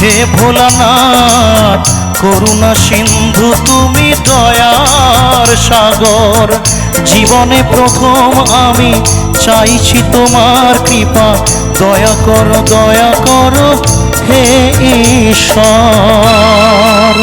হে ভোলানাথ করুণা সিন্ধু তুমি দয়ার সাগর, জীবনে প্রথম আমি চাইছি তোমার কৃপা, দয়া করো হে ঈশ্বর।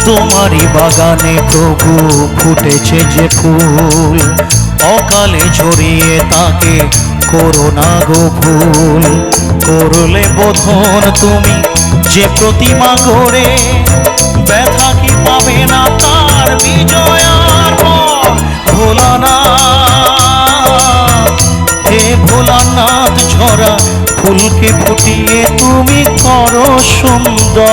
তোমারই বাগানে প্রভু ফুটেছে যে ফুল, অকালে ঝরিয়ে তাকে করোনা গো ভুল। করলে বোধন তুমি যে প্রতিমা গড়ে, ব্যথা কি পাবে না তার বিজয়ার পর। ভোলানাথ হে ভোলানাথ ঝরা ফুলকে ফুটিয়ে তুমি করো সুন্দর।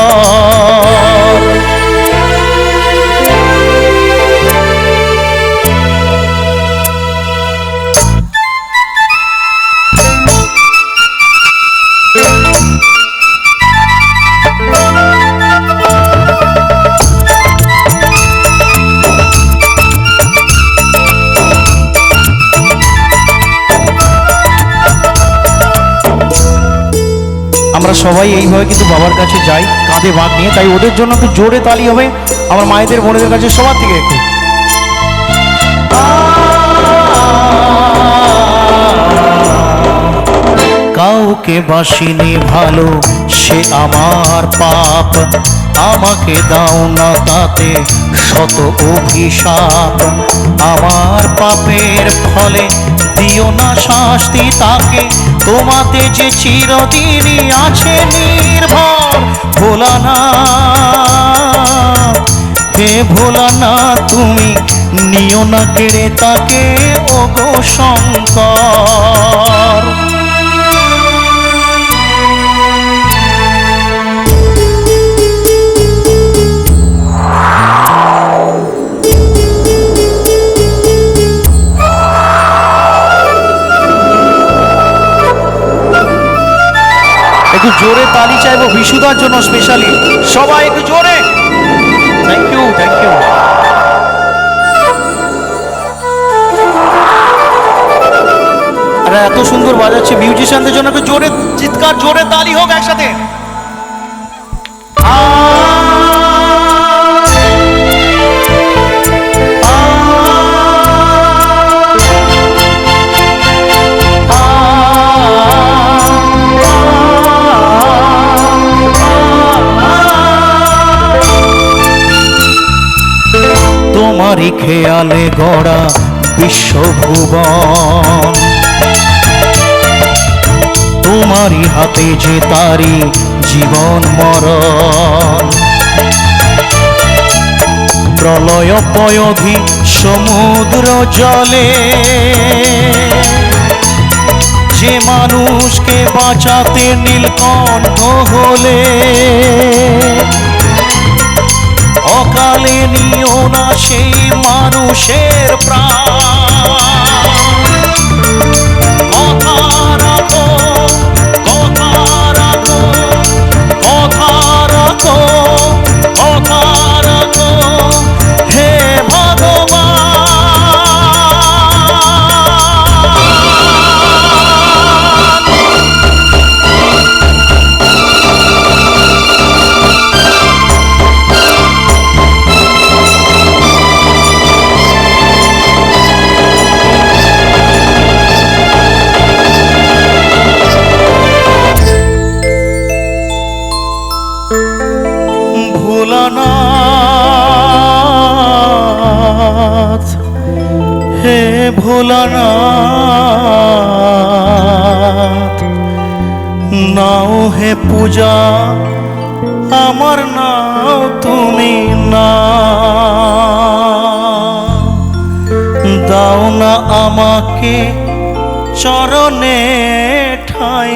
আমরা সবাই এইভাবে কিন্তু বাবার কাছে যাই কাঁধে বাঁক নিয়ে, তাই ওদের জন্য একটু জোরে তালি হবে আমার মায়েদের বোনেদের কাছে সবার থেকে একটু। কাউকে বাসিনি ভালো সে আমার পাপ, আমাকে দাও না তাতে শত অভিশাপ। আমার পাপের ফলে দিও না শাস্তি তাকে, তোমাতে যে চিরদিনই আছে নির্ভর। ভোলানাথ হে ভোলানাথ তুমি নিও না কেড়ে তাকে ওগো শঙ্কর। একটু জোরে তালি চাইবো বিশুদার জন্য স্পেশালি, সবাই একটু জোরে। Thank you thank you. আরে এত সুন্দর বাজাচ্ছে মিউজিশিয়ানদের জন্য একটু জোরে চিৎকার, জোরে তালি হোক একসাথে। তোমারই খেয়ালে গড়া বিশ্বভুবন, তোমারই হাতে যে তারি জীবন মরণ। প্রলয় পয়ধি সমুদ্র জলে যে মানুষকে বাঁচাতে নীলকণ্ঠ হলে, অকালে নিও না সেই মানুষের প্রাণ। কথা রাখো কথা রাখো কথা রাখো কথা রাখো হে ভগবান। ভোলানাথ হে ভোলানাথ নাও হে পূজা আমার, নাও তুমি না, দাও না আমাকে চরণে ঠাঁই